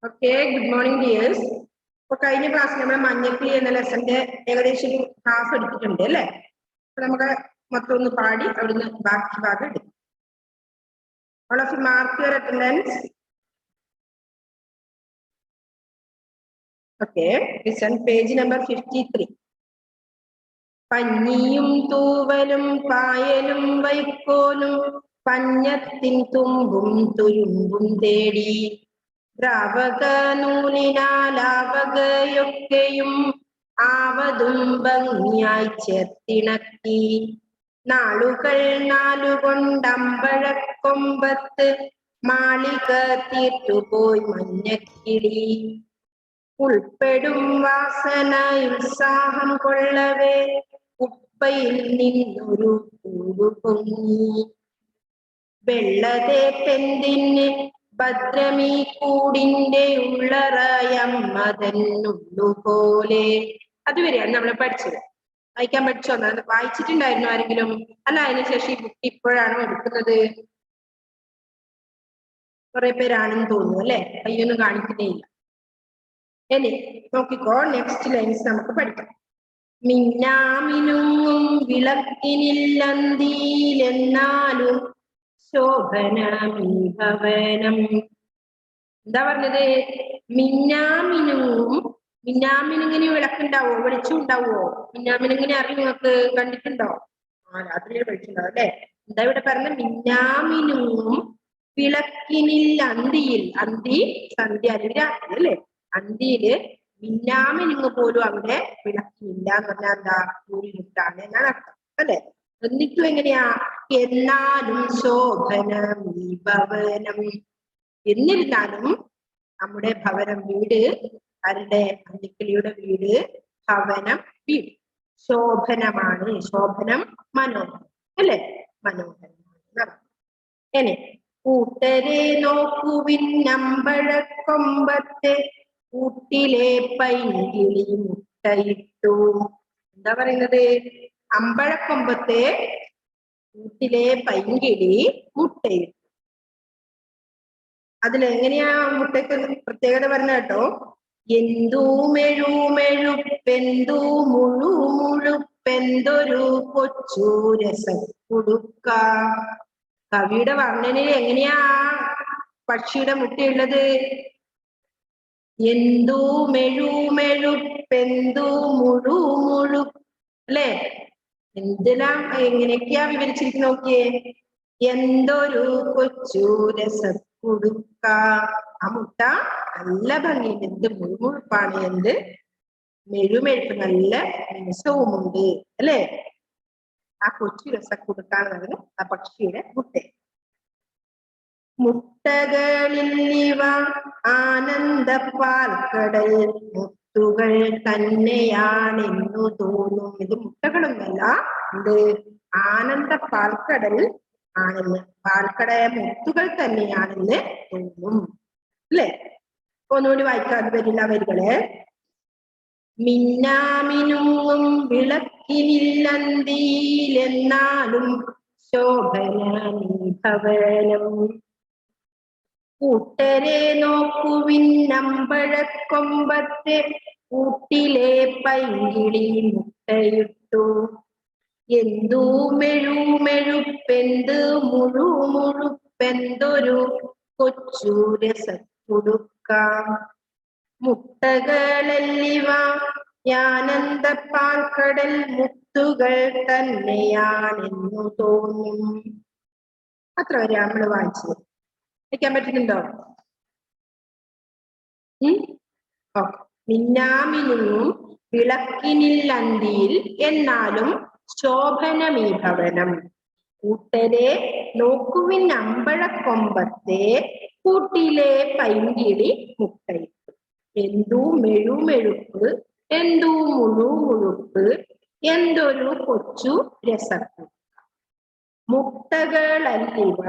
Okay, good morning dears. ഇപ്പൊ കഴിഞ്ഞ ക്ലാസ്സിൽ നമ്മൾ മഞ്ഞക്കിളി എന്ന ലെസന്റെ ഏകദേശം ഒരു ഹാഫ് എടുത്തിട്ടുണ്ട് അല്ലെ. അപ്പൊ നമുക്ക് മൊത്തം ഒന്ന് പാടി അവിടുന്ന് ബാക്കി ഭാഗം എടുക്കും. All of you mark your attendance. Okay, listen page number 53. പഞ്ഞിയും തൂവലും പായലും വൈക്കോലും പഞ്ഞത്തിൻ തുമ്പും തുരുമ്പും തേടി ദ്രാവക നൂലിനാലാവകയൊക്കെയും ആവതും ഭംഗിയായി ചേർത്തിണക്കി നാളുകൾ നാലുകൊണ്ടമ്പഴക്കൊമ്പത്ത് മാളിക തീർത്തുപോയി മഞ്ഞക്കിളി ഉൾപ്പെടും വാസന ഉത്സാഹം കൊള്ളവേ ഉപ്പയിൽ നിന്നൊരു പൂവ് പൊങ്ങി വെള്ളതെ പെന്തിന് ഭദ്രമീ കൂടിന്റെ ഉള്ളറയമ്മതന്നുള്ളുപോലെ. അതുവരെയാണ് നമ്മൾ പഠിച്ചത്. വായിക്കാൻ പഠിച്ചോ? വായിച്ചിട്ടുണ്ടായിരുന്നു ആരെങ്കിലും? അല്ല, അതിനുശേഷം ഈ ബുക്ക് ഇപ്പോഴാണോ എടുക്കുന്നത്? കുറെ പേരാണെന്ന് തോന്നുന്നു അല്ലെ. കയ്യൊന്നും കാണിക്കുന്നേ ഇല്ല. ഇനി നോക്കിക്കോ, നെക്സ്റ്റ് ലൈൻസ് നമുക്ക് പഠിക്കാം. മിന്നാമിനുങ്ങും വിളക്കിനില്ലന്തിയിലെന്നാലും ശോഭനമീ ഭവനം. എന്താ പറഞ്ഞത്? മിന്നാമിനുങ്ങും. മിന്നാമിനുങ്ങിന് വിളക്കുണ്ടാവോ? വെളിച്ചം ഉണ്ടാവോ? മിന്നാമിനുങ്ങിനെ അറിയും? നിങ്ങൾക്ക് കണ്ടിട്ടുണ്ടോ? രാത്രിയിൽ വെളിച്ചുണ്ടാവും അല്ലെ. എന്താ ഇവിടെ പറഞ്ഞ? മിന്നാമിനുങ്ങും വിളക്കിനിൽ അന്തിയിൽ. അന്തി സന്ധ്യ അല്ലെങ്കിൽ രാത്രി അല്ലെ. അന്തിയില് മിന്നാമിനുങ്ങ് പോലും അവിടെ വിളക്കില്ല എന്ന് പറഞ്ഞാൽ എന്താ? കൂടിയിട്ടാണ് എന്നാണ് അർത്ഥം അല്ലെ. എന്നിട്ടും എങ്ങനെയാ? എന്നാലും ശോഭനം ഈ ഭവനം. എന്നിരുന്നാലും നമ്മുടെ ഭവനം, വീട്, ആരുടെ? അന്തിക്കിളിയുടെ വീട്, ഭവനം, വീട് ശോഭനമാണ്. ശോഭനം മനോഹരം അല്ലെ. മനോഹരമാണ്. എന്നെ കൂട്ടരെ നോക്കുവിൻ അമ്പഴക്കൊമ്പത്തെ കൂട്ടിലെ പൈങ്കിളി മുട്ടയിട്ടു. എന്താ പറയുന്നത്? അമ്പഴക്കൊമ്പത്തെ കൂട്ടിലെ പൈങ്കിളി മുട്ടയിട്ടു. അതിലെങ്ങനെയാ മുട്ടയ്ക്ക് പ്രത്യേകത പറഞ്ഞ കേട്ടോ? എന്തു മെഴുമെഴുപ്പെന്തു മുഴു മുഴുപ്പെന്തൊരു കൊച്ചു രസക്കുടുക്ക. കവിയുടെ വർണ്ണനയിൽ എങ്ങനെയാ പക്ഷിയുടെ മുട്ടയുള്ളത്? എന്തു മെഴുമെഴുപ്പെന്തു മുഴു മുഴു അല്ലെ. എന്തെല്ലാം എങ്ങനെയൊക്കെയാ വിവരിച്ചിരിക്കുന്നു നോക്കിയേ. എന്തൊരു കൊച്ചു രസക്കുടുക്ക. ആ മുട്ട നല്ല ഭംഗിയുണ്ട്. എന്ത് മുഴുമുഴുപ്പാണ്, എന്ത് മെഴുമെഴുപ്പ്, നല്ല മിനുസവുമുണ്ട് അല്ലെ. ആ കൊച്ചു രസക്കുടുക്കാണ് പറഞ്ഞത് ആ പക്ഷിയുടെ മുട്ട. മുട്ടകളിലിവ ആനന്ദ പാൽക്കടൽ മുത്തുകൾ തന്നെയാണെന്നു തോന്നും. ഇത് മുട്ടകളൊന്നല്ല, ഇത് ആനന്ദ പാൽക്കടൽ ആണെന്ന്, പാൽക്കടയ മുത്തുകൾ തന്നെയാണെന്ന് തോന്നും അല്ലെ. ഒന്നുകൂടി വായിക്കാതെ വരില്ല വരികള്. മിന്നാമിനുങ്ങും വിളക്കിനില്ലന്തിയിലെന്നാലും ശോഭനമീ ഭവനം. കൂട്ടരെ നോക്കുവിൻ അമ്പഴക്കൊമ്പത്തെ കൂട്ടിലെ പൈങ്കിളി മുട്ടയിട്ടു. എന്തു മെഴുമെഴുപ്പെന്ത് മുഴു മുഴുപ്പെന്തൊരു കൊച്ചു രസക്കുടുക്ക. മുട്ടകളല്ലിവ ആനന്ദ പാൽക്കടൽ മുത്തുകൾ തന്നെയാണെന്നു തോന്നും. അത്ര വരെ നമ്മൾ വായിച്ചത്. വയ്ക്കാൻ പറ്റുന്നുണ്ടോ? മിന്നാമിനുങ്ങും വിളക്കിനില്ലന്തിയിൽ എന്നാലും ശോഭനമീ ഭവനം. കൂട്ടരെ നോക്കുവിൻ അമ്പഴക്കൊമ്പത്തെ കൂട്ടിലെ പൈങ്കിളി മുട്ടയിട്ടു. എന്തു മെഴുമെഴുപ്പ് എന്തു മുഴു മുഴുപ്പ് എന്തൊരു കൊച്ചു രസക്കുടുക്ക. മുട്ടകളല്ലിവ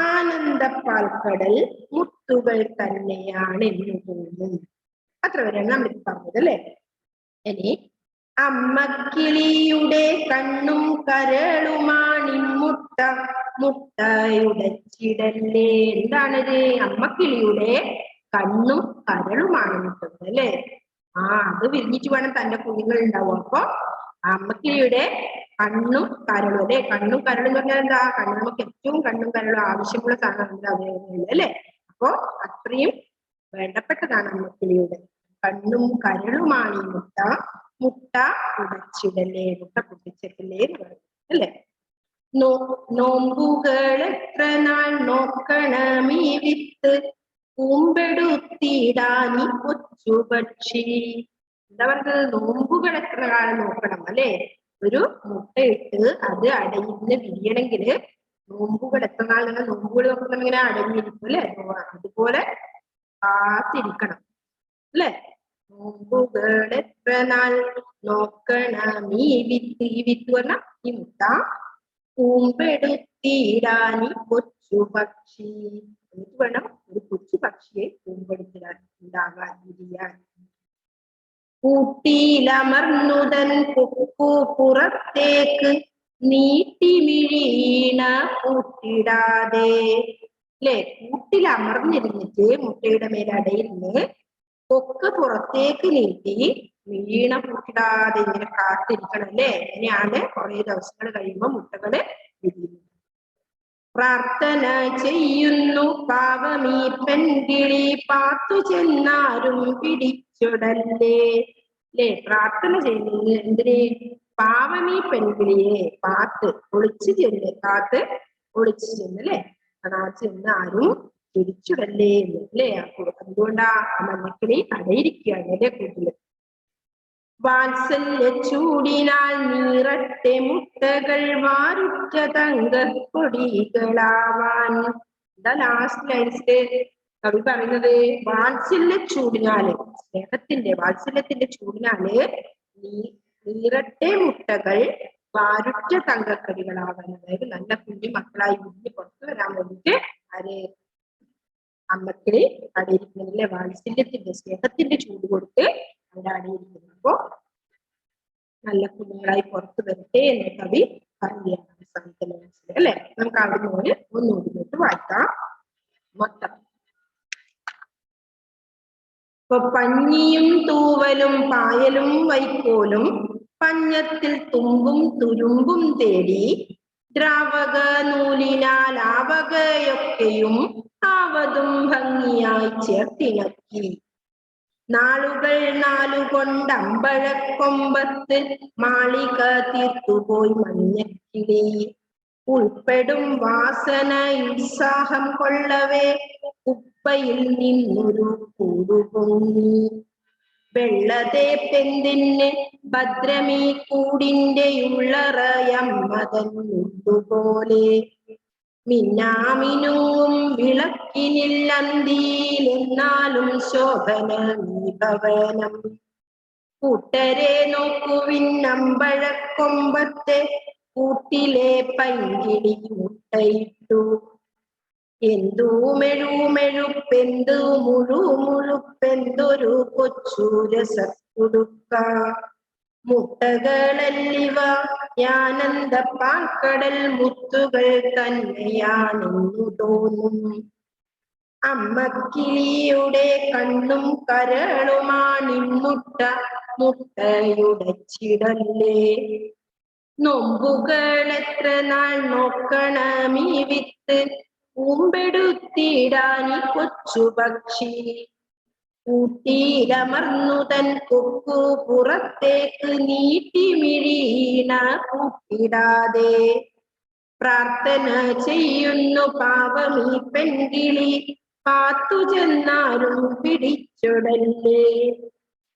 ആനന്ദ പാൽക്കടൽ മുത്തുകൾ തന്നെയാണെന്നു തോന്നും. അത്ര വരെയാണ് നമ്മൾ പറഞ്ഞത് അല്ലെ. ഇനി അമ്മക്കിളിയുടെ കണ്ണും കരളുമാണിമുട്ട മുട്ടയുടച്ചിടല്ലേ. എന്താണിത്? അമ്മക്കിളിയുടെ കണ്ണും കരളുമാണ് മുട്ടുന്നത് അല്ലെ. അത് വിരിഞ്ഞിട്ട് വേണം തന്റെ കുഞ്ഞുങ്ങൾ ഉണ്ടാവും. അപ്പൊ അമ്മക്കിളിയുടെ കണ്ണും കരളും അല്ലെ. കണ്ണും കരളും എന്ന് പറഞ്ഞാൽ എന്താ? കണ്ണ് നമുക്ക് ഏറ്റവും കണ്ണും കരളും ആവശ്യമുള്ള സാധനം അല്ലെ. അപ്പൊ അത്രയും വേണ്ടപ്പെട്ടതാണ് അമ്മക്കിളിയുടെ. കണ്ണും കരളുമാണ് ഈ മുട്ട. മുട്ട ഉടച്ചിടലേ, മുട്ട പൊട്ടിച്ചിടലേ എന്ന് പറയും അല്ലെ. നോമ്പുകൾ എത്ര നാൾ നോക്കണമീ വിത്ത്, പൂമ്പെടുത്തിടാനി കൊച്ചു പക്ഷി. എന്താ പറഞ്ഞത്? നോമ്പുകൾ എത്ര കാലം നോക്കണം അല്ലെ. ഒരു മുട്ടയിട്ട് അത് അടയിന്ന് വിരിയണമെങ്കിൽ നോമ്പുകൾ എത്ര നാൾ? നിങ്ങൾ നോമ്പുകൾ നോക്കണം, ഇങ്ങനെ അടങ്ങിയിരിക്കും അല്ലെ. അതുപോലെ കാത്തിരിക്കണം അല്ലെ. നോമ്പുകൾ എത്ര നാൾ നോക്കണം ഈ വിത്ത്. ഈ വിത്ത് പറഞ്ഞ ഈ മുട്ട. പൂമ്പെടുത്തിടാനി കൊച്ചു പക്ഷി. എന്നിട്ട് വേണം ഒരു കൊച്ചു പക്ഷിയെ പൂമ്പെടുത്തിടാൻ, ഉണ്ടാകാൻ, വിരിയാൻ. കൂട്ടിയിലമർന്നുടൻ കൊക്കു പുറത്തേക്ക് നീട്ടി മിഴീണ കൂട്ടിടാതെ അല്ലെ. കൂട്ടിലമർന്നിരുന്നിട്ട് മുട്ടയുടെ മേലടയിരുന്ന് കൊക്ക് പുറത്തേക്ക് നീട്ടി വീണ പൂട്ടിടാതെ ഇങ്ങനെ കാത്തിരിക്കണം അല്ലെ. ഇങ്ങനെയാണ് കുറെ ദിവസങ്ങൾ കഴിയുമ്പോൾ മുട്ടകള് വിരിയുന്നത്. പ്രാർത്ഥന ചെയ്യുന്നു പാവമീ പെൺകിളി, പാത്തു ചെന്നാരും പിടിച്ചുടല്ലേ അല്ലെ. പ്രാർത്ഥന ചെയ്യുന്നത് എന്തിന്? പാവമീ പെൺകിളിയെ പാത്ത് ഒളിച്ചു ചെന്ന്, കാത്ത് ഒളിച്ചു ചെന്നല്ലേ. ചെന്നാരും പിടിച്ചുടല്ലേ എന്ന് അല്ലേ. അതുകൊണ്ടാ മഞ്ഞക്കിളി അടയിരിക്കുകയാണ് അല്ലെ കൂട്ടില്. വാത്സല്യ ചൂടിനാൽ നീറട്ടെ മുട്ടകൾ, വാരുറ്റ തങ്കക്കൊടികളാവാൻ. എന്താ ലാസ്റ്റ് ലൈൻസില് കവി പറയുന്നത്? വാത്സല്യ ചൂടിനാല്, സ്നേഹത്തിന്റെ വാത്സല്യത്തിന്റെ ചൂടിനാല് നീറട്ടെ മുട്ടകൾ, വാരുറ്റ തങ്കക്കടികളാവാൻ. അതായത് നല്ല കുഞ്ഞു മക്കളായി വിരിഞ്ഞ് പുറത്തു വരാൻ വേണ്ടിയിട്ട് ആര്? അമ്മക്കിളി അടയിരിക്കുന്നില്ലേ. വാത്സല്യത്തിന്റെ സ്നേഹത്തിന്റെ ചൂട് കൊടുത്ത് അവിടെ അടയിരിക്കുന്നു. അപ്പോ നല്ല കുഞ്ഞുങ്ങളായി പുറത്തു വരട്ടെ എന്ന് കവി പറയുകയാണ് അവസാനത്തെ അല്ലെ. നമുക്ക് അവിടെ നിന്ന് ഒന്നുകൂടി വായിക്കാം മൊത്തം. ഇപ്പൊ പഞ്ഞിയും തൂവലും പായലും വൈക്കോലും പഞ്ഞത്തിൽ തുമ്പും തുരുമ്പും തേടി, ദ്രാവക നൂലിനാൽ ആവകയൊക്കെയും ആവതും ഭംഗിയായി ചേർത്തിണക്കി. നാളുകൾ നാലുകൊണ്ട് അമ്പഴക്കൊമ്പത്ത് മാളിക തീർത്തുപോയി മഞ്ഞക്കിളി. ഉൾപ്പെടും വാസന ഉത്സാഹം കൊള്ളവേ കുപ്പയിൽ നിന്നൊരു കൂടുപൊങ്ങി. വെള്ളത്തെ പെന്തിന് ഭദ്രമീ കൂടിന്റെ ഉള്ളറയമ്മതന്നുപോലെ. മിന്നാമിനുവും വിളക്കിനില്ലന്തിയിലെന്നാലും ശോഭനമീ ഭവനം. കൂട്ടരെ നോക്കുവിൻ അമ്പഴക്കൊമ്പത്തെ കൂട്ടിലെ പൈങ്കിളി മുട്ടയിട്ടു. എന്തു മെഴുമെഴുപ്പെന്തു മുഴുമുഴുപ്പെന്തൊരു കൊച്ചു രസക്കുടുക്ക. മുട്ടകളല്ലിവ ആനന്ദ പാൽക്കടൽ മുത്തുകൾ തന്നെയാണെന്നു തോന്നും. അമ്മക്കിളിയുടെ കണ്ണും കരളുമാണിമ്മുട്ട, മുട്ടയുടച്ചിടല്ലേ. നോമ്പുകൾ എത്ര നാൾ നോക്കണമീ വിത്ത്, പൂമ്പെടുത്തിടാനി കൊച്ചു പക്ഷി. കൂട്ടിയിലമർന്നുതൻ കൊക്കു പുറത്തേക്ക് നീട്ടി മിഴീണ കൂട്ടിടാതെ. പ്രാർത്ഥന ചെയ്യുന്നു പാവമീ പെൺകിളി, പാത്തു ചെന്നാരും പിടിച്ചുടല്ലേ.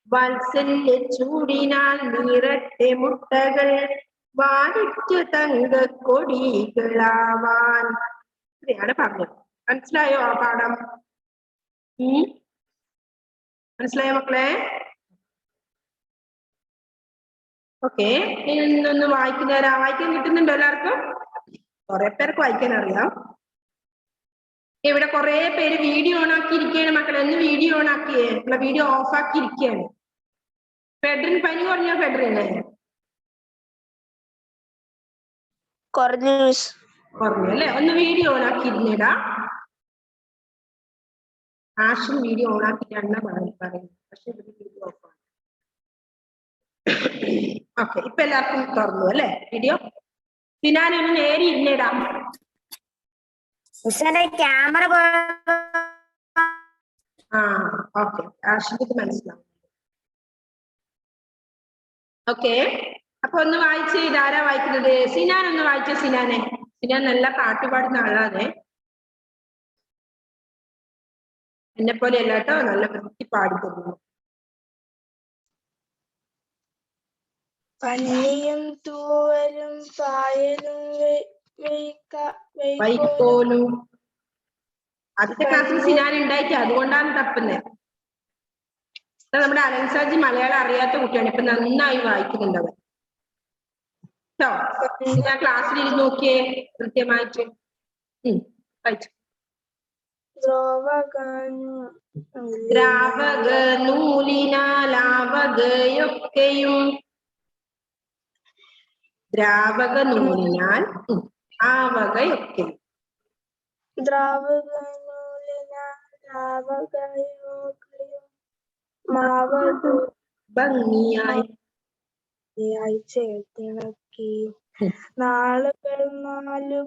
വാത്സല്യ ചൂടിനാൽ നീറട്ടെ മുട്ടകൾ, വാടിറ്റ തങ്കക്കൊടികളാവാൻ. ഇത്രയാണ് പറഞ്ഞത്. മനസ്സിലായോ ആ പാഠം? മനസ്സിലായോ മക്കളെ? ഓക്കെ. ഇന്നൊന്ന് വായിക്കുന്നവരാ? വായിക്കാൻ കിട്ടുന്നുണ്ടോ എല്ലാവർക്കും? കുറെ പേർക്ക് വായിക്കാൻ അറിയാം. ഇവിടെ കുറെ പേര് വീഡിയോ ഓൺ ആക്കി ഇരിക്കുകയാണ് മക്കളെ. ഒന്ന് വീഡിയോ ഓൺ ആക്കിയേ. ഉള്ള വീഡിയോ ഓഫ് ആക്കി ഇരിക്കുകയാണ്. ഫെഡറിൻ പനി കുറഞ്ഞോ? ഫെഡറിന് കുറഞ്ഞു അല്ലേ? ഒന്ന് വീഡിയോ ഓൺ ആക്കി ഇരുന്നിടാ. ആഷൻ വീഡിയോ ഓൺ ആക്കിയിട്ടാണ് പറയുന്നത്. പക്ഷെ വീഡിയോ ഓഫ് ആണ്. ഓക്കെ, ഇപ്പൊ എല്ലാവർക്കും തുറന്നു അല്ലേ വീഡിയോ? സിനാനൊന്ന് നേരെ ഇരുന്നിടാം. ക്യാമറ ആ ഓക്കെ, ആഷിക്ക് മനസ്സിലാവും. ഓക്കെ, അപ്പൊ ഒന്ന് വായിച്ച്. ഇതാരാ വായിക്കുന്നത്? സിനാൻ ഒന്ന് വായിച്ച. സിനാനെ, സിനാൻ നല്ല പാട്ട് പാടുന്ന ആളാണ്. എന്നെ പോലെ അല്ല കേട്ടോ, നല്ല വൃത്തി പാടിത്തരുന്നു. പന്നിയും തൂവലും പായലും വൈക്കോലും. ആദ്യത്തെ ക്ലാസ്സിൽ സിനാൻ ഉണ്ടായിട്ട് അതുകൊണ്ടാണ് തപ്പുന്നത്. നമ്മുടെ അലൻസാജി മലയാളം അറിയാത്ത കുട്ടിയാണ്, ഇപ്പൊ നന്നായി വായിക്കുന്നുണ്ട് അവൻ കേട്ടോ. ഞാൻ ക്ലാസ്സിൽ ഇരുന്ന് നോക്കിയേ കൃത്യമായിട്ട്. വായിച്ചു. ദ്രാവക നൂലിനാലാവകയൊക്കെയും. ദ്രാവക നൂലിനാൽ ആവകയൊക്കെയും. ദ്രാവക നൂലിനാലാവകയൊക്കെയും മാവതു ഭംഗിയായി ചേർത്തിണക്കി. നാളുകൾ 4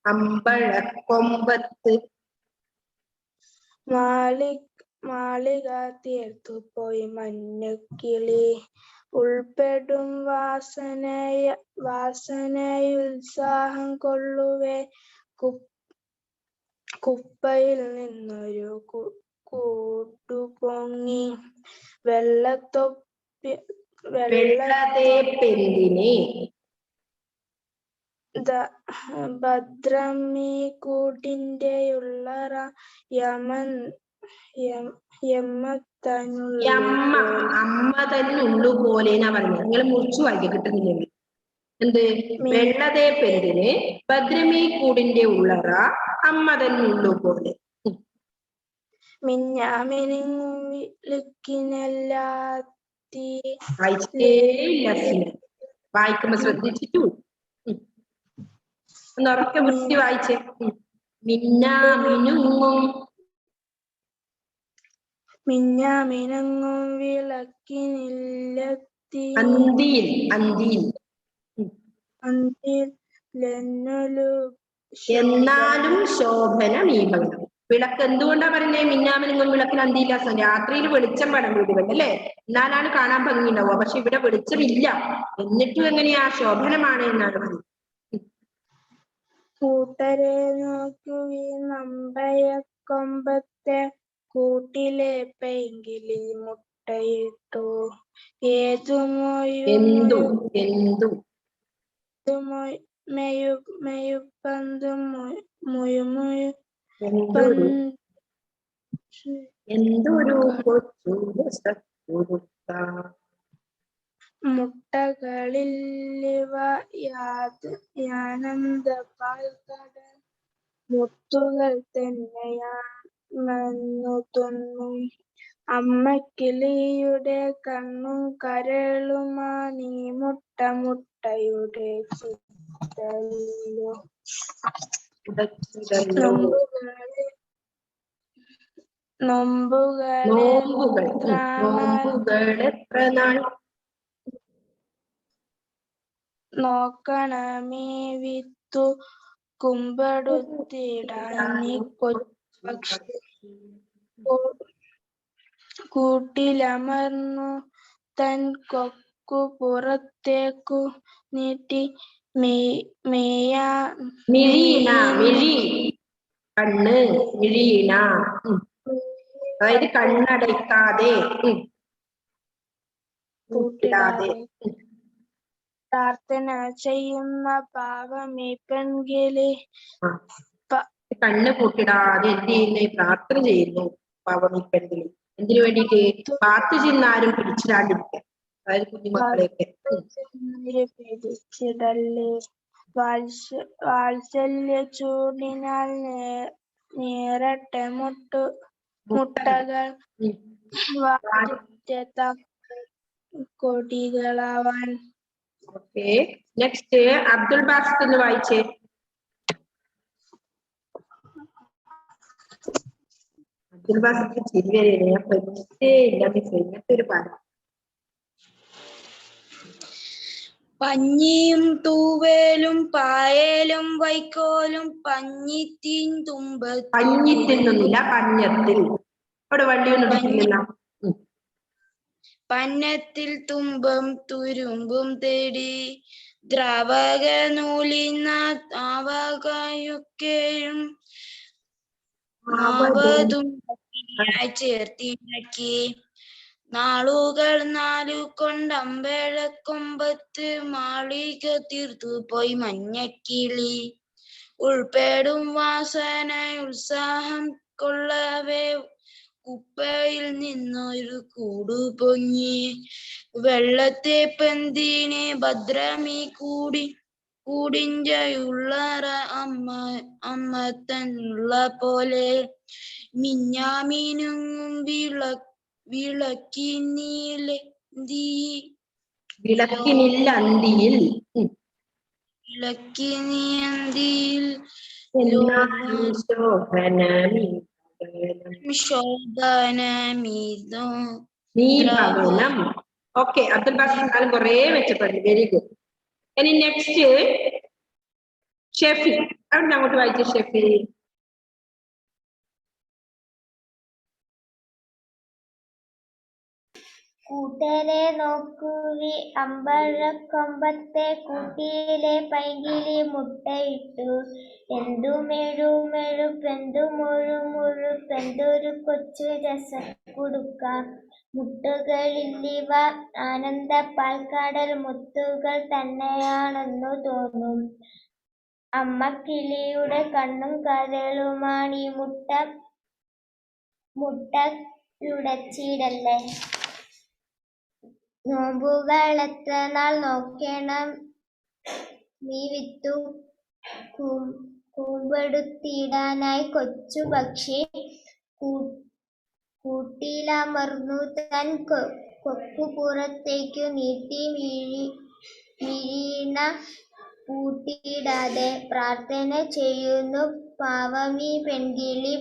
അമ്പഴക്കൊമ്പത്ത് മാളിക തീർത്തുപോയി മഞ്ഞക്കിളി. ഉൾപ്പെടും വാസനയുത്സാഹം കൊള്ളുവേ. കുപ്പയിൽ നിന്നൊരു കൂട്ടുപൊങ്ങി. വെള്ളത്തേപ്പെന്തിനെ ഭദ്രമീ കൂട്ടിന്റെയുള്ളറ അമ്മ തന്നുള്ളു പോലെ എന്നാ പറഞ്ഞത്. നിങ്ങൾ മുറിച്ചു വായിക്കുക കിട്ടുന്നില്ലെങ്കിൽ. എന്ത്? വെള്ളതേപ്പെന്തിന് ഭദ്രമീ കൂടിന്റെ ഉള്ളറ അമ്മ തന്നുള്ളു പോലെ. മിന്നാമിനിങ്ങും വിളിക്കിനെല്ലാത്തി. വായിക്കുമ്പോ ശ്രദ്ധിച്ചിട്ടു ഒന്ന് ഉറക്കെ വൃത്തി വായിച്ചേ. മിന്നാമിനുങ്ങും വിളക്കിനില്ലത്തി. എന്നാലും ശോഭനമീഭങ്ങൾ. വിളക്ക് എന്തുകൊണ്ടാ പറയുന്നത്? മിന്നാമിനുങ്ങും വിളക്കിന് അന്തിയില്ല. രാത്രിയിൽ വെളിച്ചം വേണം വീടുകളിൽ അല്ലേ, എന്നാലാണ് കാണാൻ ഭംഗി ഉണ്ടാവുക. പക്ഷെ ഇവിടെ വെളിച്ചമില്ല, എന്നിട്ടും എങ്ങനെയാ ശോഭനമാണ് എന്നാണ് പറയുന്നത്. കൂട്ടരെ നോക്കുവീൻ അമ്പഴക്കൊമ്പത്തെ കൂട്ടിലെ പൈങ്കിളി മുട്ടയിട്ടു. മെയുപ്പന്തും മുട്ടകളിലിവ യാനന്ദ പാൽക്കടൽ മുത്തുകൾ തന്നെയാണെന്നു തോന്നും. അമ്മക്കിളിയുടെ കണ്ണും കരളുമാണീ മുട്ടയുടെ ചിതലോ. നോമ്പുകളെത്ര നാൾ നോക്കണമേ വിത്തു കുമ്പടുത്തിടാനി കൊച്ചുപക്ഷി. കൂട്ടിലമർന്നു തൻ കൊക്കു പുറത്തേക്കു നീട്ടി. കണ്ണ് മിഴീണ, അതായത് കണ്ണടയ്ക്കാതെ കൂട്ടിടാതെ പ്രാർത്ഥന ചെയ്യുന്ന പാവമീ പെൺകിളി. കണ്ണ് കൂട്ടിടാതെ എന്ത് ചെയ്യുന്നു? പ്രാർത്ഥന ചെയ്യുന്നു പാവമീ പെൺകിളി. എന്തിനു വേണ്ടിയിട്ട്? പാത്തു ചെന്നാരും പിടിച്ചിടാണ്ടിരിക്കാൻ, അതായത് കുഞ്ഞുമക്കളെയൊക്കെ. പിടിച്ചിടല്ലേ വാത്സല്യ ചൂടിനാൽ നേരട്ടെ മുട്ടകൾ കൊടികളാവാൻ. ഓക്കെ, നെക്സ്റ്റ് അബ്ദുൾ ബാസിത്ത് ഒന്ന് വായിച്ചേ. സിലബസിൽ ചിരി വരെയാണ് ഞാൻ പഠിച്ചേ ഇല്ല മിസ് ഇങ്ങനത്തെ ഒരു പാഠം. പഞ്ഞിയും തൂവേലും പായേലും വൈക്കോലും പഞ്ഞിത്തിൻ തുമ്പത്ത് പഞ്ഞിത്തിന്നൊന്നുമില്ല, പഞ്ഞത്തിൽ. അവിടെ വള്ളിയൊന്നും ഇട്ടിട്ടില്ലല്ലോ. പന്നത്തിൽ തുമ്പം തുരുമ്പും തേടി ദ്രാവക നൂലിന ആവകയൊക്കെയും ആവതും ചേർത്തിണക്കി നാളുകൾ 4 കൊണ്ടമ്പഴക്കൊമ്പത്ത് മാളിക തീർത്തു പോയി മഞ്ഞക്കിളി ഉൾപ്പെടും വാസന ഉത്സാഹം കൊള്ളവേ കുപ്പയിൽ നിന്നൊരു കൂടു പൊങ്ങി വെള്ളത്തെ പെന്തിനെ ഭദ്രമീ കൂടിഞ്ചയുള്ളറ അമ്മ തന്നുള്ള പോലെ മിഞ്ഞാമീനുങ്ങും വിളക്കിനില്ലന്തിയിൽ ശോഭനമിതോ നീഭവനം. ഓക്കെ, അബ്ദുൽ ബാസിൽ എന്നാലും കുറെ മെച്ചപ്പെട്ടു. Very good. ഇനി നെക്സ്റ്റ് ഷെഫി. അവിടെ അങ്ങോട്ട് വായിച്ചു ഷെഫി. കൂട്ടരെ നോക്കുവി അമ്പഴക്കൊമ്പത്തെ കൂട്ടിയിലെ പൈകിളി മുട്ടയിട്ടു എന്തുമെഴുമെഴുപ്പെന്തുമുഴുമുഴുപ്പെന്തൊരു കൊച്ചു രസക്കുടുക്ക മുട്ടുകളില്ലിവ ആനന്ദ പാൽക്കടൽ മുത്തുകൾ തന്നെയാണെന്നു തോന്നും. അമ്മക്കിളിയുടെ കണ്ണും കരളുമാണീ മുട്ടയുടച്ചിടല്ലേ. നോമ്പുകൾ എത്ര നാൾ നോക്കണം നീ വിത്തു കൂമ്പെടുത്തിടാനായി കൊച്ചു പക്ഷി കൂട്ടിലമർന്നു തൻ കൊക്കു പുറത്തേക്കു നീട്ടി മിഴീണ പൂട്ടിയിടാതെ പ്രാർത്ഥന ചെയ്യുന്നു പാവമീ പെൺകിളി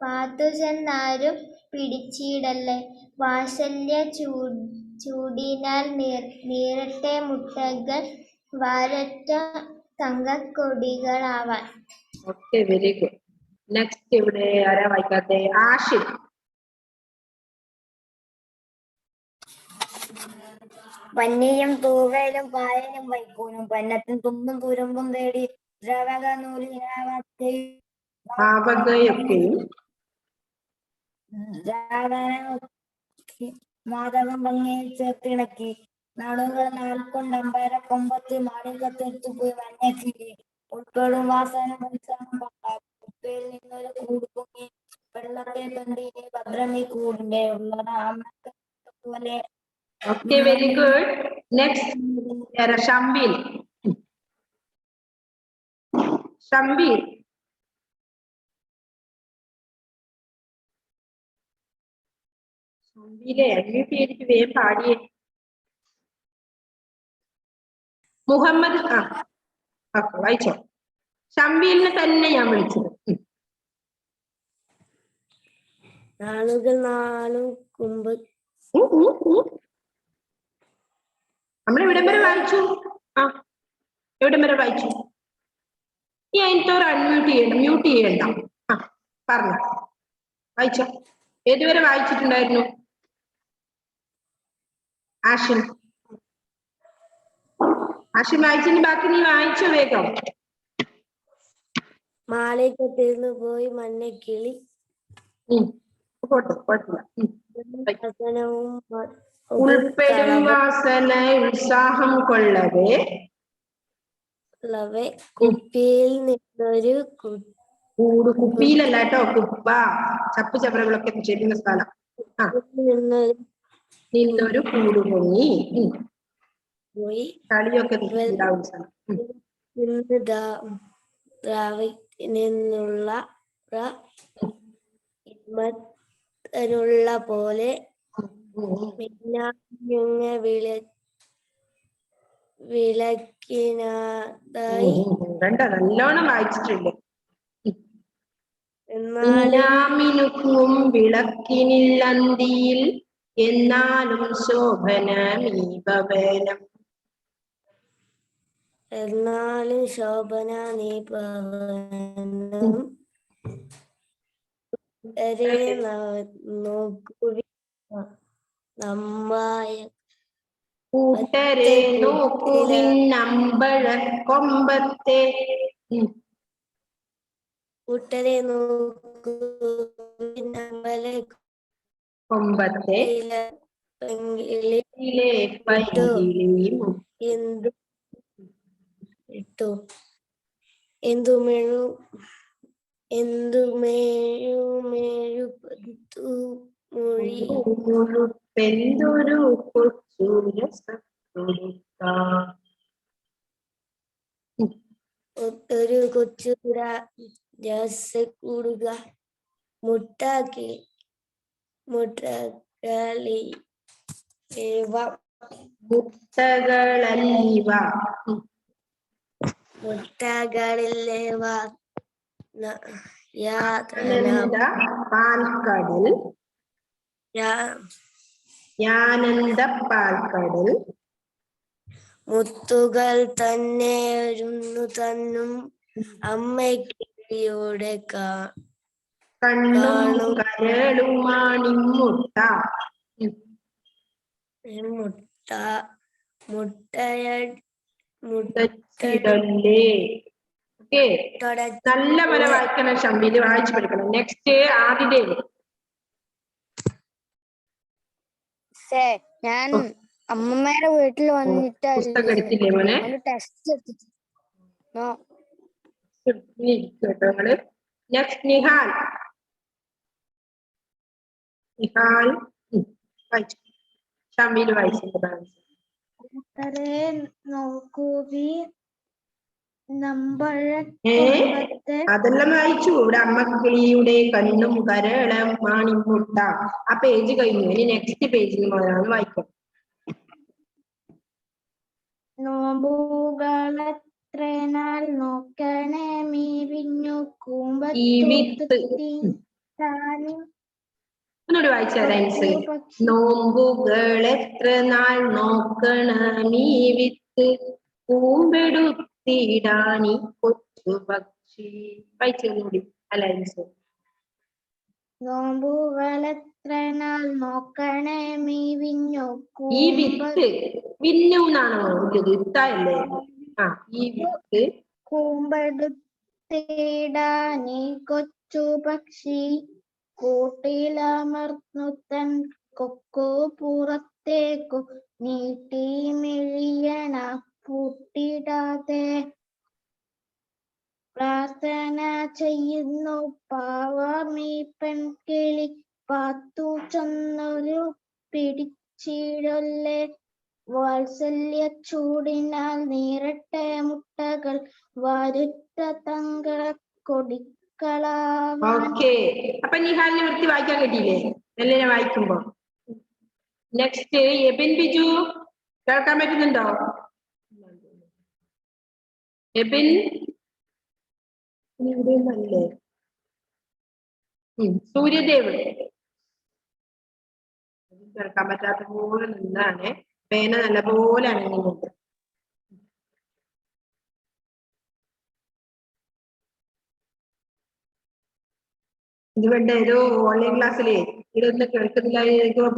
പാത്തുചെന്നാരും പിടിച്ചിടല്ലേ. വാത്സല്യ ചൂടിനാൽ നീറട്ടെ മുട്ടകൾ വാരറ്റ തങ്കക്കൊടികളാവാൻ. Okay, very good. നെക്സ്റ്റ് ഇവിടെ ആരാ വായിക്കാത്തെ? ആഷിഖ്. പന്നിയും തൂവലും പായലും വൈക്കോലും പന്നത്തും തുമ്പും തുരുമ്പും തേടി ദ്രാവക ആവകയൊക്കെയും മാധവം ഭംഗിയിൽ ചേർത്തിണക്കി നാളുകൾ 4 കൊണ്ടമ്പഴക്കൊമ്പത്ത് മാളിക തീർത്തു പോയി മഞ്ഞക്കിളി ഉൾപ്പെടും വാസന കുപ്പയിൽ നിന്നൊരു കൂട് പൊങ്ങി വെള്ളത്തെ തണ്ടിനെ ഭദ്രമീ കൂടിന്റെ ഉള്ളത് അമ്മത്തെ പോലെ. Okay, very good. നെക്സ്റ്റ് ഷംബീൽ. ഷംബീൽ ഷംബീലെ അന്മ്യൂട്ട് ചെയ്തിട്ട് വേഗം പാടിയേ. മുഹമ്മദ്. ഓക്കെ, വായിച്ചോ. ഷംബീലിനെ തന്നെ ഞാൻ വിളിച്ചത്. നാളുകൾ 4 കുമ്പ് നമ്മൾ എവിടം വരെ വായിച്ചു? എവിടം വരെ വായിച്ചു? ഈ അതിനകത്തോറ് അൺമ്യൂട്ട് ചെയ്യണ്ട, മ്യൂട്ട് ചെയ്യണ്ട. പറഞ്ഞു വായിച്ചോ. ഏതുവരെ വായിച്ചിട്ടുണ്ടായിരുന്നു ആഷിം? ആഷിം വായിച്ചതിന് ബാക്കി നീ വായിച്ചോ വേഗം. മാളിക തീർന്നു പോയി മഞ്ഞക്കിളി ഉൾപ്പെടും വാസന ഉത്സാഹം കൊള്ളവേ കുപ്പിയിൽ നിന്നൊരു കൂട്. കുപ്പിയിലല്ല കേട്ടോ, കുപ്പ. ചപ്പ് ചവറുകളൊക്കെ നിക്ഷേപിക്കുന്ന സ്ഥലം. നിന്നൊരു കൂട് പൊങ്ങി പോയി കളിയൊക്കെ നിന്നുള്ള പോലെ വിളക്കിനായി നല്ലോണം വായിച്ചിട്ടുണ്ട്. മിന്നാമിനുക്കും വിളക്കിനില്ലന്തിയിൽ എന്നാലും ശോഭനമീ ഭവനം. എന്നാലും ശോഭന നീ ഭവനം നോക്കുവി നമ്മായ കൂട്ടരെ നോക്കുവിൻ അമ്പഴക്കൊമ്പത്തെ. കൂട്ടരെ നോക്കുവിൻ കൊമ്പത്തെ പെങ്കിളി പൈങ്കിളിയും എന്തു ഇട്ടു എന്തുമേഴു മൊഴി മുഴുപ്പെന്തൊരു കൊച്ചു ഒരു കൊച്ചു രസക്കൂടുക മുട്ടകളി മുട്ടകളിലേവ പാൽക്കടൽ പാൽക്കടൽ മുത്തുകൾ തന്നെ തന്നും അമ്മക്കിളിയുടെ കണ്ണും കരളുമാണിമുട്ട. മുട്ടയിടല്ലേ. ഓക്കെ, നല്ല പോലെ വായിക്കണം ഷംബില്, വായിച്ചു പഠിക്കണം. നെക്സ്റ്റ് ആദിദേവ്. ഞാൻ അമ്മമ്മയുടെ വീട്ടിൽ വന്നിട്ട് പുസ്തകം എടുത്തില്ലേ മോനെ? Test next Nihal. വായിച്ചു. ഷംബില് വായിച്ചിട്ട് അതെല്ലാം വായിച്ചു. ഇവിടെ അമ്മക്കിളിയുടെ കണ്ണും കരളം മാണിമുട്ട. ആ പേജ് കഴിഞ്ഞു. ഇനി നെക്സ്റ്റ് പേജിൽ മുതലാണ് വായിക്കാം. നോമ്പുകളെത്രനാൾ നോക്കണേ മീ വിഞ്ഞു ഒന്നുകൂടി വായിച്ചു തരാം. നോമ്പുകൾ എത്ര നാൾ നോക്കണമീ വിത്ത് പൂമ്പെടുത്തിടാനി കൊച്ചു പക്ഷി. വായിച്ചൊന്നുകൂടി അലയൻസ്. നോമ്പുകളെത്ര നാൾ നോക്കണേ മീ വിഞ്ഞു ഈ വിത്ത് വിന്നു എന്നാണോ വിത്തല്ലേ? ആ, ഈ വിത്ത് കൂമ്പെടുത്തിടാനി കൊച്ചു പക്ഷി കൂട്ടിലമർന്നു തൻ കൊക്കു പുറത്തേക്കു നീട്ടി മെഴിയണ പൂട്ടിടാതെ പ്രാർത്ഥന ചെയ്യുന്നു പാവമീ പെൺകിളി പാത്തു ചെന്നൊരു പിടിച്ചിടല്ലേ വാത്സല്യ ചൂടിനാൽ നീരട്ടെ മുട്ടകൾ വരുത്ത തങ്കള കൊടിക്കളാവാൻ. ഓക്കെ, അപ്പൊ നിഹാലിനെ വൃത്തി വായിക്കാൻ കിട്ടിയില്ലേ എല്ലാം വായിക്കുമ്പോ? നെക്സ്റ്റ് എബിൻ ബിജു, കേൾക്കാൻ പറ്റുന്നുണ്ടോ? എബിൻ നല്ലേ. സൂര്യദേവ് കേൾക്കാൻ പറ്റാത്ത പോലെ നിന്നാണ്. പേന നല്ല പോലെ അനങ്ങുന്നുണ്ട്. ഇതുകൊണ്ട് ഏതോ ഓൺലൈൻ ക്ലാസ്സിലേ ഇതൊന്നും കേൾക്കുന്നില്ല,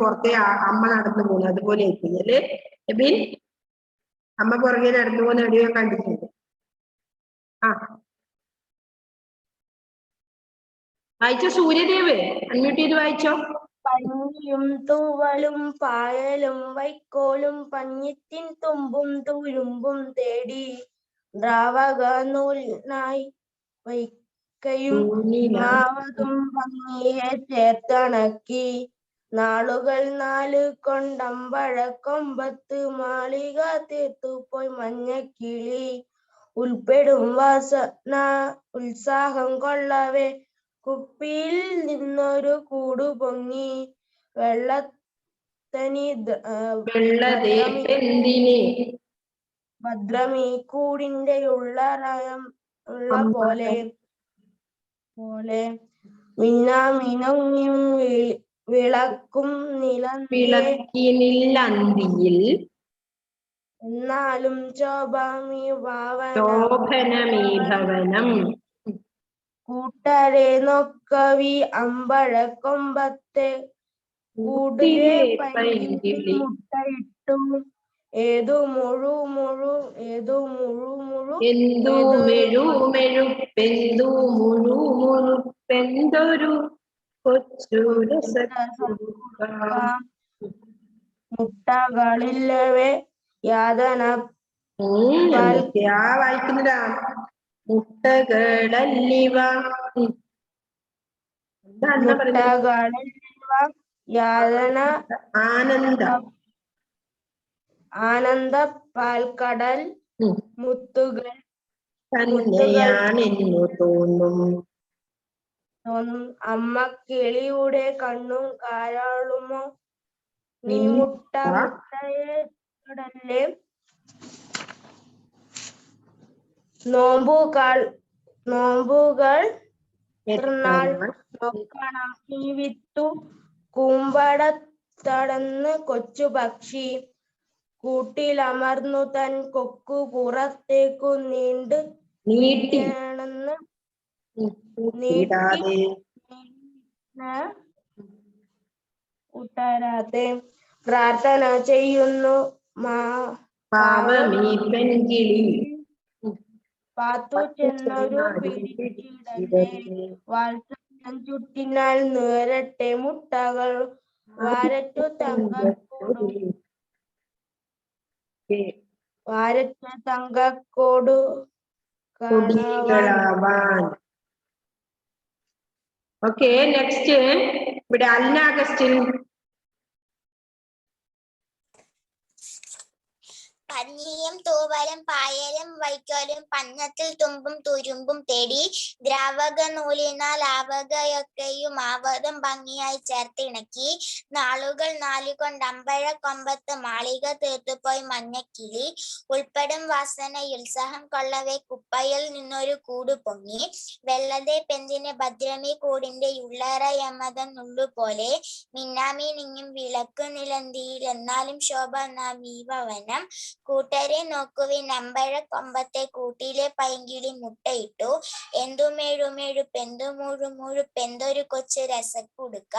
പുറത്തെ അമ്മ നടന്നു പോകുന്നു. അതുപോലെ ആയിപ്പോയി. എബിൻ, അമ്മ പുറകെ നടന്നു പോകുന്ന എവിടെയോ കണ്ടിട്ടുണ്ട്. ആ, വായിച്ചോ സൂര്യദേവ്, അൺമ്യൂട്ട് ചെയ്ത് വായിച്ചോ. പഞ്ഞിയും തൂവലും പായലും വൈക്കോലും പഞ്ഞിത്തിൻ തുമ്പും തുരുമ്പും തേടി ദ്രാവക നൂലിനായി വൈക്കയും മാവതും ഭംഗിയെ ചേർത്തണക്കി നാളുകൾ 4 കൊണ്ടമ്പഴക്കൊമ്പത്ത് മാളിക തീർത്തുപോയി മഞ്ഞക്കിളി ഉൾപ്പെടും വാസന ഉത്സാഹം കൊള്ളവേ കുപ്പിയിൽ നിന്നൊരു കൂടു പൊങ്ങി ഭദ്രമീ കൂടിന്റെ ഉള്ള പോലെ മിന്നാമിനുങ്ങിയും വിളക്കും നിലന്തിയെ വിളക്കിനില്ലന്തിയിൽ എന്നാലും ശോഭമീ ഭാവനം ശോഭനമീ ഭവനം. കൂട്ടരെ നോക്കവി അമ്പഴക്കൊമ്പത്തെ കൂടിലെ പൈങ്കിളി മുട്ടയിട്ടു ഏതു മുഴു മുഴു ഏതു മുഴു മുഴു എന്തു മെഴു മെഴുപ്പെന്തു മുഴു മുഴുപ്പെന്തൊരു കൊച്ചു രസക്കുടുക്ക. മുട്ടകളില്ലവേ യാതന എന്തൊക്കെയാ വായിക്കുന്നതാ? മുട്ടകളല്ലിവ. എന്താ പറയുന്നത്? മുട്ടകളില്ലവ യാതന ആനന്ദ ആനന്ദ പാൽക്കടൽ മുത്തുകൾ തന്നെയാണെന്നു തോന്നും. അമ്മ കിളിയുടെ കണ്ണും കാരാളുമോ നീ മുട്ടയെ കടല്ലേ നോമ്പുകൾ നോക്കണം നീ വിത്തു കൂമ്പടത്തടന്ന് കൊച്ചു പക്ഷി കൂട്ടിലമർന്നു തൻ കൊക്കു പുറത്തേക്കു നീട്ടിയാണെന്ന് ഉത്തരാതെ പ്രാർത്ഥന ചെയ്യുന്നു പാവമീ പെൺകിളി പാത്തു ചെന്നൊരു പിടിച്ചിടലേ വാത്സല്യം ചുറ്റിനാൽ നേരട്ടെ മുട്ടകൾ വാരറ്റു തങ്കക്കോടു കൊടികളാവാൻ. ഓക്കെ, നെക്സ്റ്റ് ഇവിടെ അൽന അഗസ്റ്റിൻ. പഞ്ഞിയും തൂവലും പായലും വൈക്കോലും പഞ്ഞത്തിൽ തുമ്പും തുരുമ്പും തേടി ദ്രാവക നൂലിനാൽ ആവകയൊക്കെയും ആവതും ഭംഗിയായി ചേർത്തിണക്കി നാളുകൾ നാലുകൊണ്ട് അമ്പഴ കൊമ്പത്ത് മാളിക തീർത്തുപോയി മഞ്ഞക്കിളി ഉൾപ്പെടും വാസനയുത്സാഹം കൊള്ളവേ കുപ്പയിൽ നിന്നൊരു കൂട് പൊങ്ങി വെള്ളതെ പെന്തിന് ഭദ്രമി കൂടിന്റെ ഉള്ളറയമതം നുള്ളുപോലെ മിന്നാമീനിങ്ങും വിളക്കു നിലന്തിയിൽ എന്നാലും ശോഭ നവീവനം കൂട്ടരെ നോക്കുവിൻ അമ്പഴ കൊമ്പത്തെ കൂട്ടിലെ പൈങ്കിളി മുട്ടയിട്ടു എന്തുമേഴുമേഴു പെന്തു മുഴു മുഴുപ്പെന്തൊരു കൊച്ചു രസക്കുടുക്ക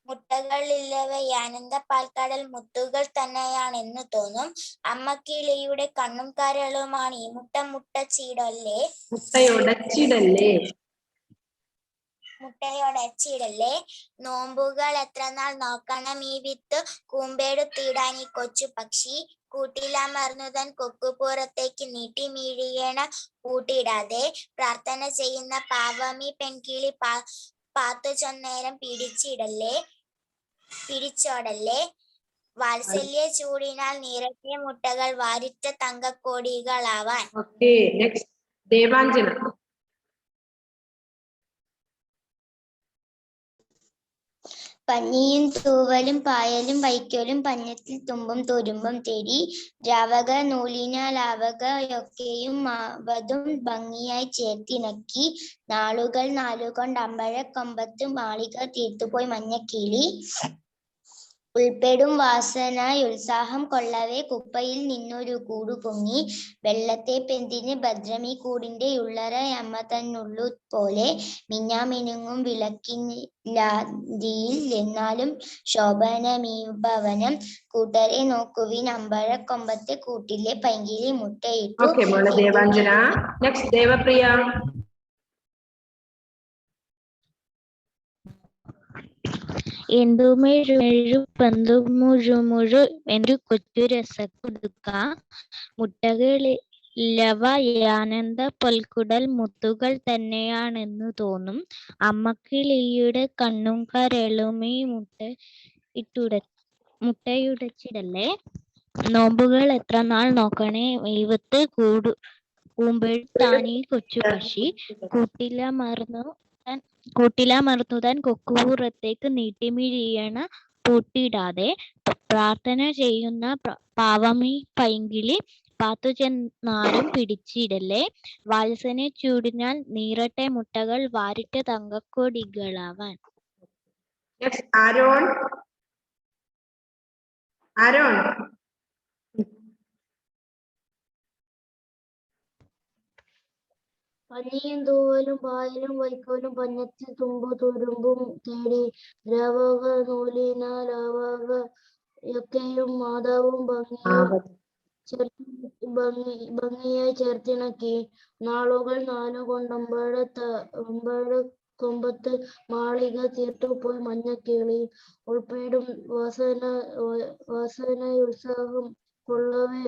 മുട്ടകളില്ലവ ആനന്ദ പാൽക്കടൽ മുത്തുകൾ തന്നെയാണെന്ന് തോന്നും അമ്മക്കിളിയുടെ കണ്ണും കരളുമാണ് ഈ മുട്ടച്ചിടല്ലേ മുട്ടയോടച്ചിടല്ലേ നോമ്പുകൾ എത്ര നാൾ നോക്കണം ഈ വിത്ത് കൂമ്പെടുത്തിടാൻ ഈ കൊച്ചു പക്ഷി കൂട്ടിലമർന്നുതൻ കൊക്കുപുറത്തേക്ക് നീട്ടി മീഴിയണ കൂട്ടിടാതെ പ്രാർത്ഥന ചെയ്യുന്ന പാവമീ പെൺകിളി പാത്തു ചൊന്നേരം പിടിച്ചോടല്ലേ വാത്സല്യ ചൂടിനാൽ നിറഞ്ഞ മുട്ടകൾ വാരിറ്റ തങ്കക്കോടികളാവാൻ. ദേവാഞ്ജന. പഞ്ഞിയും തൂവലും പായലും വൈക്കോലും പഞ്ഞത്തിൽ തുമ്പും തുരുമ്പും തേടി ദ്രാവക നൂലിനാൽ ആവകയൊക്കെയും ആവതും ഭംഗിയായി ചേർത്തിണക്കി നാളുകൾ നാലുകൊണ്ട് അമ്പഴ കൊമ്പത്ത് മാളിക തീർത്തുപോയി മഞ്ഞക്കിളി ഉൾപ്പെടും വാസനയുത്സാഹം കൊള്ളവേ കുപ്പയിൽ നിന്നൊരു കൂടു പൊങ്ങി വെള്ളത്തെ പെന്തിന് ഭദ്രമീ കൂടിന്റെ ഉള്ളറയമ്മ തന്നുള്ളു പോലെ മിന്നാമിനുങ്ങും വിളക്കിനിലാന്തിയിൽ എന്നാലും ശോഭനമീ ഭവനം കൂട്ടരെ നോക്കുവിൻ അമ്പഴ കൊമ്പത്തെ കൂട്ടിലെ പൈങ്കിളി മുട്ടയിട്ടു. ദേവാഞ്ജന. നെക്സ്റ്റ് ദേവപ്രിയ. എന്തുമെഴുമെഴു പന്തു മുഴു മുഴു എന്തു കൊച്ചു രസക്കുടുക്ക മുട്ടകളില്ലവ ആനന്ദ പൊൽക്കുടൽ മുത്തുകൾ തന്നെയാണെന്നു തോന്നും അമ്മക്കിളിയുടെ കണ്ണും കരളുമീ മുട്ടയുടച്ചിടല്ലേ നോമ്പുകൾ എത്ര നാൾ നോക്കണേ വിത്ത് കൂമ്പെടുത്താനീ കൊച്ചു പക്ഷി കൂട്ടിലമർന്നുതാൻ കൊക്കുപുറത്തേക്ക് നീട്ടിമിഴിയണ പൂട്ടിടാതെ പ്രാർത്ഥന ചെയ്യുന്ന പാവമീ പൈങ്കിളി പാത്തു ചെന്നാരും പിടിച്ചിടല്ലേ. വാത്സനെ ചൂടിനാൽ നീറട്ടെ മുട്ടകൾ വാരിട്ട തങ്കക്കൊടികളാവാൻ. Next Aaron. ആരോൺ. പനിയും തൂവലും പായലും വൈക്കോലും പഞ്ഞത്തിൽ തുമ്പു തുരുമ്പും തേടി ദ്രാവക നൂലിനാലാവകയൊക്കെയും മാതാവും ഭംഗിയായി ചേർത്തിണക്കി. നാളുകൾ കൊമ്പത്ത് മാളിക തീർത്തുപോയി മഞ്ഞക്കിളി ഉൾപ്പെടും വാസനയുത്സാഹം കൊള്ളവേ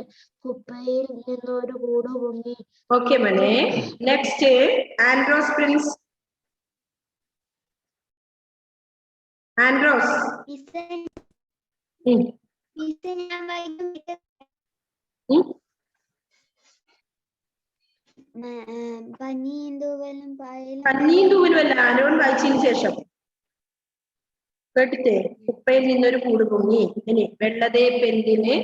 കുപ്പയിൽ നിന്നൊരു കൂട് പൊങ്ങി. ഓക്കെ മോനെ. Next Andros Prince. ആൻഡ്രോസ്. പനിയും തൂവലും പായലും പനിയും തൂവലും അല്ല, ആരോൺ വായിച്ചതിന് ശേഷം കേട്ടിട്ടേ. കുപ്പയിൽ നിന്നൊരു കൂട് പൊങ്ങി. ഇനി വെള്ളതേപ്പെന്തിന്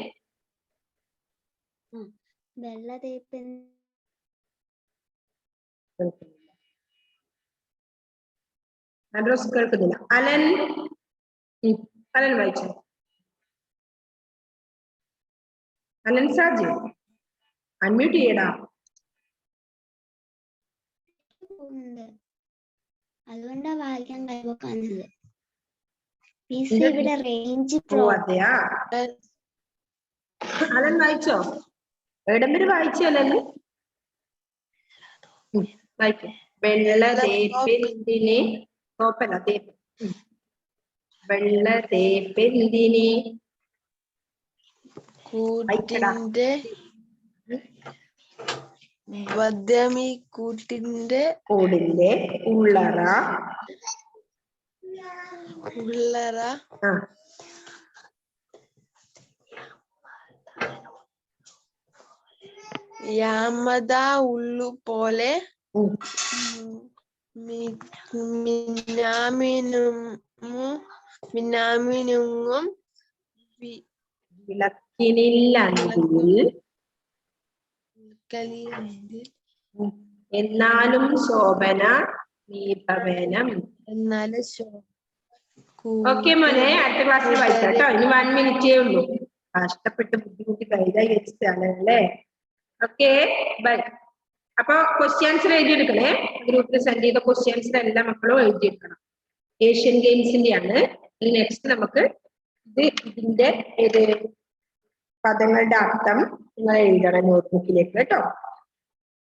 വെള്ളതേപ്പൻ ആൻഡ്രോസ് കേൾക്കുന്നില്ല. അലൻ. അലൻ വായിച്ചു. അലൻ സാജി അൺമ്യൂട്ട് ചെയ്യടാ. അതുകൊണ്ടാ വായിക്കാൻ കഴിവൊക്കാഞ്ഞത്. ഇവിടെ റേഞ്ച് ഓ അതെയാ. അലൻ വായിച്ചോ? എവിടം വരെ വായിച്ചു അലൻ? വായിക്കും. വെള്ളതേപ്പെന്തിന് തോപ്പല്ല തേപ്പ്. വെള്ളതേപ്പെന്തിന് കൂട്ടിന്റെ കൂട്ടിന്റെ കൂടിന്റെ ഉള്ളറ യാമത ഉള്ളു പോലെ മിന്നാമിനുങ്ങും വിളക്കിനില്ലെങ്കിൽ എന്നാലും ശോഭന നീപവനം. എന്നാലും ഓക്കെ മോനെ, അടുത്ത ക്ലാസ്സിൽ വായിക്കാം കേട്ടോ. ഇനി 1 മിനിറ്റേ ഉള്ളൂ. കഷ്ടപ്പെട്ട് ബുദ്ധിമുട്ടി കൈകാര്യം വെച്ചിട്ടാണല്ലേ. Okay bye. അപ്പൊ ക്വസ്റ്റ്യൻസ് എഴുതിയെടുക്കണേ. ഗ്രൂപ്പിൽ സെൻഡ് ചെയ്ത ക്വസ്റ്റ്യൻസ് എല്ലാ മക്കളും എഴുതിയെടുക്കണം. ഏഷ്യൻ ഗെയിംസിന്റെ ആണ്. നെക്സ്റ്റ് നമുക്ക് ഇതിന്റെ പദങ്ങളുടെ അർത്ഥം നിങ്ങൾ എഴുതണം നോട്ട്ബുക്കിലേക്ക് കേട്ടോ.